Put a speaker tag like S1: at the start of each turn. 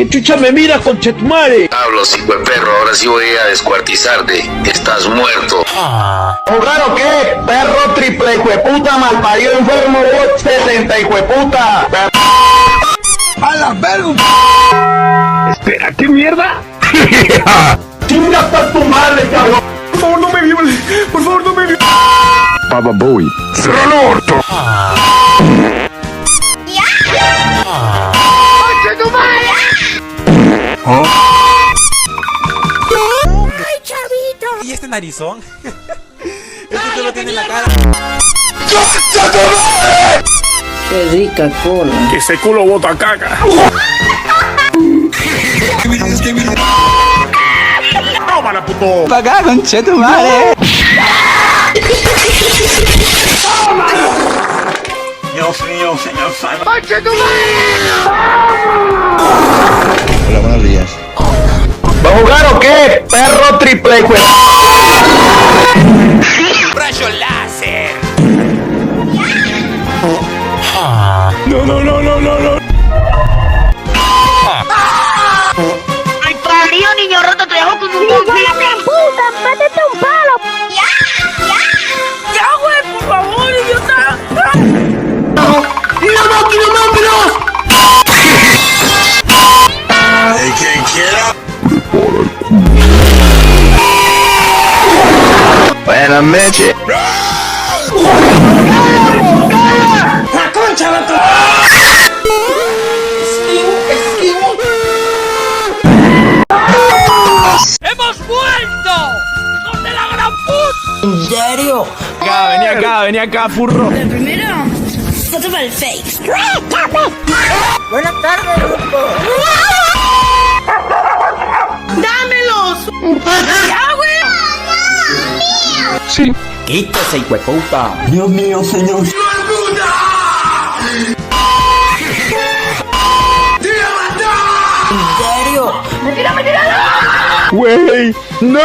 S1: ¿Qué chucha me mira, conchetumare?
S2: Hablos, hijo de perro, ahora sí voy a descuartizarte. Estás muerto.
S3: ¿Claro qué? Perro triple hijueputa, malparido enfermo, bot 70 hijueputa. ¡A la verga!
S1: Espera, ¿qué mierda?
S3: ¡Chinga hasta tu madre, cabrón!
S1: Por favor, no me violes. Por favor, no me violes.
S4: Baba Bowie. ¡Cierra el orto!
S5: ¡Ay, chavito! ¿Y este narizón? Este te lo tiene en la cara.
S6: Qué rica cola.
S4: Que ese culo bota caca. ¡Tómala, puto!
S5: ¡Paga, conchetumare!
S4: Dios mío, señor santo.
S7: Hola, buenos días.
S3: ¿Va a jugar o qué? Perro triple hijueputa.
S5: ¡Rayo láser!
S4: No.
S8: ¡Ay, parió, niño roto! ¡Te dejo con un confite! ¡Puta, métete un palo! ¡Ya, güey, por favor, idiota! ¡La máquina, vámonos!
S2: El que quiera.
S3: Buenas noches.
S5: ¡La concha de tu...
S8: ¡Hemos vuelto! ¡Hijos de la gran puta!
S6: ¿En serio?
S4: Vení acá, furro.
S8: El primero, foto para el face.
S6: Buenas tardes, grupo.
S8: ¡Dámelos! ¡Ya, güey!
S4: Sí.
S5: ¡Quítese, hijueputa!
S7: Dios mío, señor.
S6: ¿En serio?
S8: ¡Mentira!
S4: Güey. No.